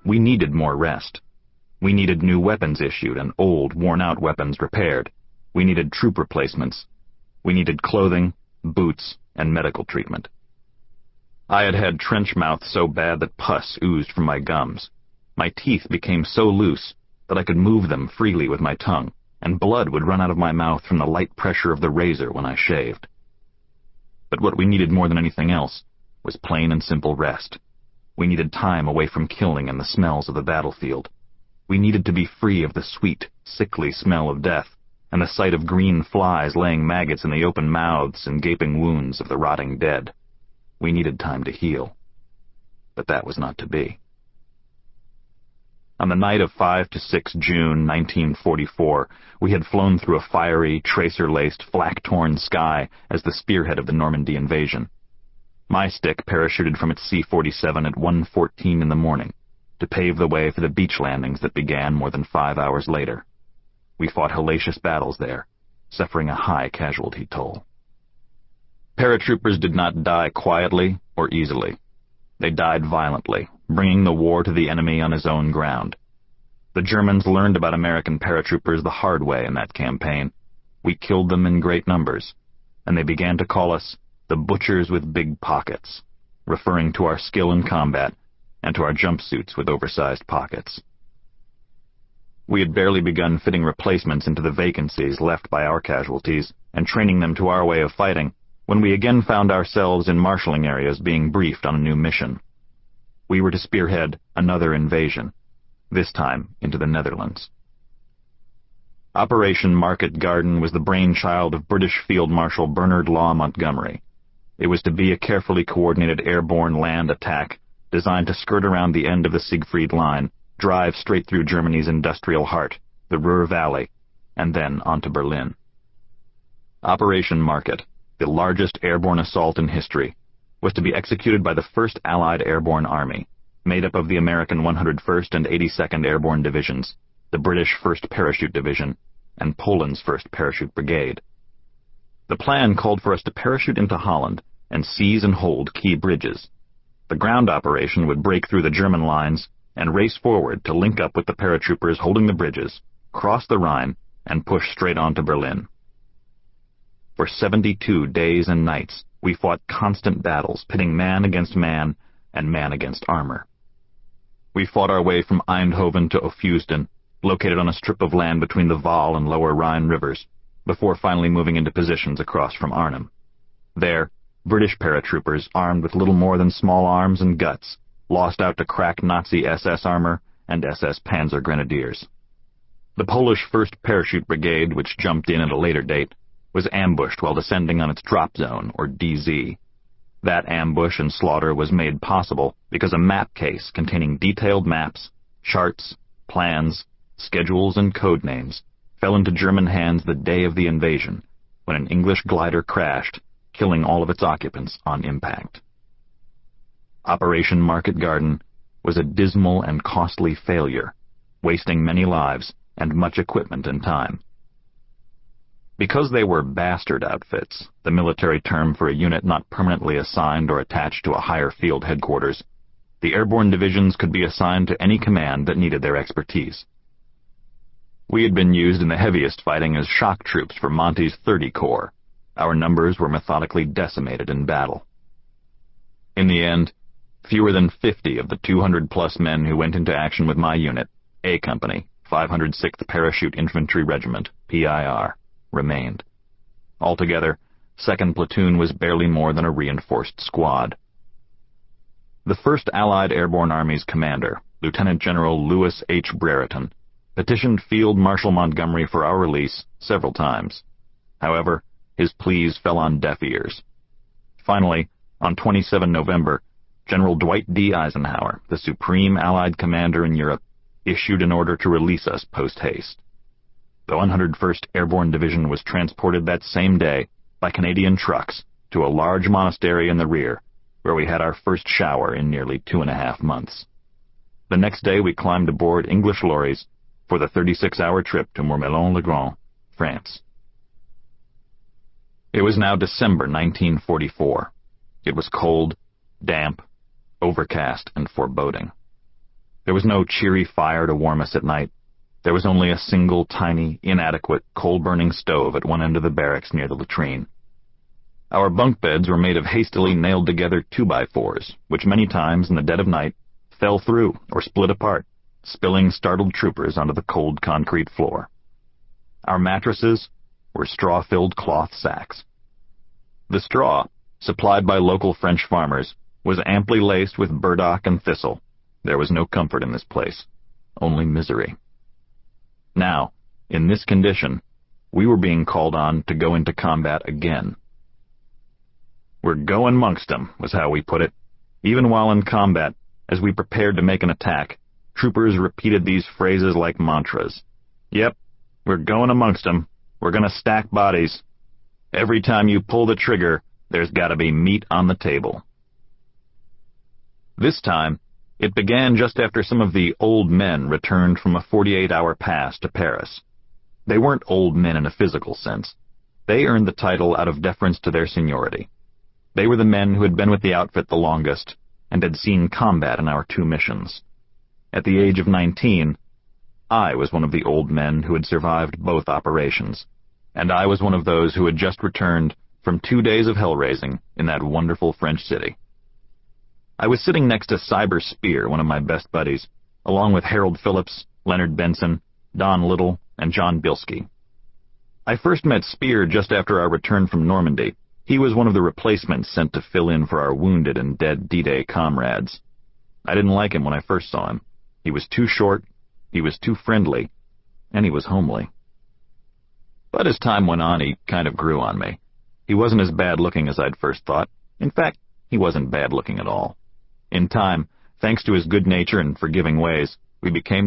We needed more rest. We needed new weapons issued and old, worn-out weapons repaired. We needed troop replacements. We needed clothing, boots, and medical treatment. I had had trench mouth so bad that pus oozed from my gums. My teeth became so loose that I could move them freely with my tongue, and blood would run out of my mouth from the light pressure of the razor when I shaved. But what we needed more than anything else was plain and simple rest. We needed time away from killing and the smells of the battlefield. We needed to be free of the sweet, sickly smell of death, and the sight of green flies laying maggots in the open mouths and gaping wounds of the rotting dead. We needed time to heal. But that was not to be. On the night of 5 to 6 June 1944, we had flown through a fiery, tracer-laced, flak-torn sky as the spearhead of the Normandy invasion. My stick parachuted from its C-47 at 1:14 in the morning to pave the way for the beach landings that began more than 5 hours later. We fought hellacious battles there, suffering a high casualty toll. Paratroopers did not die quietly or easily. They died violently, bringing the war to the enemy on his own ground. The Germans learned about American paratroopers the hard way in that campaign. We killed them in great numbers, and they began to call us the butchers with big pockets, referring to our skill in combat and to our jumpsuits with oversized pockets. We had barely begun fitting replacements into the vacancies left by our casualties and training them to our way of fighting when we again found ourselves in marshalling areas being briefed on a new mission. We were to spearhead another invasion, this time into the Netherlands. Operation Market Garden was the brainchild of British Field Marshal Bernard Law Montgomery. It was to be a carefully coordinated airborne land attack designed to skirt around the end of the Siegfried Line, drive straight through Germany's industrial heart, the Ruhr Valley, and then onto Berlin. Operation Market, the largest airborne assault in history, was to be executed by the 1st Allied Airborne Army, made up of the American 101st and 82nd Airborne Divisions, the British 1st Parachute Division, and Poland's 1st Parachute Brigade. The plan called for us to parachute into Holland and seize and hold key bridges. The ground operation would break through the German lines and race forward to link up with the paratroopers holding the bridges, cross the Rhine, and push straight on to Berlin. For 72 days and nights, we fought constant battles, pitting man against man and man against armor. We fought our way from Eindhoven to Ofusden, located on a strip of land between the Waal and Lower Rhine rivers, before finally moving into positions across from Arnhem. There, British paratroopers, armed with little more than small arms and guts, lost out to crack Nazi SS armor and SS Panzer Grenadiers. The Polish 1st Parachute Brigade, which jumped in at a later date, was ambushed while descending on its drop zone, or DZ. That ambush and slaughter was made possible because a map case containing detailed maps, charts, plans, schedules, and code names fell into German hands the day of the invasion, when an English glider crashed, killing all of its occupants on impact. Operation Market Garden was a dismal and costly failure, wasting many lives and much equipment and time. Because they were bastard outfits, the military term for a unit not permanently assigned or attached to a higher field headquarters, the airborne divisions could be assigned to any command that needed their expertise. We had been used in the heaviest fighting as shock troops for Monty's 30 Corps. Our numbers were methodically decimated in battle. In the end, fewer than 50 of the 200-plus men who went into action with my unit, A Company, 506th Parachute Infantry Regiment, PIR, remained. Altogether, 2nd Platoon was barely more than a reinforced squad. The 1st Allied Airborne Army's commander, Lieutenant General Lewis H. Brereton, petitioned Field Marshal Montgomery for our release several times. However, his pleas fell on deaf ears. Finally, on 27 November, General Dwight D. Eisenhower, the supreme Allied commander in Europe, issued an order to release us post-haste. The 101st Airborne Division was transported that same day by Canadian trucks to a large monastery in the rear, where we had our first shower in nearly 2.5 months. The next day we climbed aboard English lorries for the 36-hour trip to Mourmelon-le-Grand, France. It was now December 1944. It was cold, damp, overcast, and foreboding. There was no cheery fire to warm us at night. There was only a single tiny, inadequate, coal-burning stove at one end of the barracks near the latrine. Our bunk beds were made of hastily nailed-together 2x4s, which many times in the dead of night fell through or split apart, spilling startled troopers onto the cold concrete floor. Our mattresses were straw-filled cloth sacks. The straw, supplied by local French farmers, was amply laced with burdock and thistle. There was no comfort in this place, only misery. Now, in this condition, we were being called on to go into combat again. "We're going 'mongst 'em," was how we put it. Even while in combat, as we prepared to make an attack, troopers repeated these phrases like mantras. "Yep, we're going amongst 'em. We're gonna stack bodies. Every time you pull the trigger, there's gotta be meat on the table." This time, it began just after some of the old men returned from a 48-hour pass to Paris. They weren't old men in a physical sense. They earned the title out of deference to their seniority. They were the men who had been with the outfit the longest and had seen combat in our 2 missions. At the age of 19, I was one of the old men who had survived both operations, and I was one of those who had just returned from 2 days of hell-raising in that wonderful French city. I was sitting next to Cyber Spear, one of my best buddies, along with Harold Phillips, Leonard Benson, Don Little, and John Bilski. I first met Spear just after our return from Normandy. He was one of the replacements sent to fill in for our wounded and dead D-Day comrades. I didn't like him when I first saw him. He was too short, he was too friendly, and he was homely. But as time went on, he kind of grew on me. He wasn't as bad-looking as I'd first thought. In fact, he wasn't bad-looking at all. In time, thanks to his good nature and forgiving ways, we became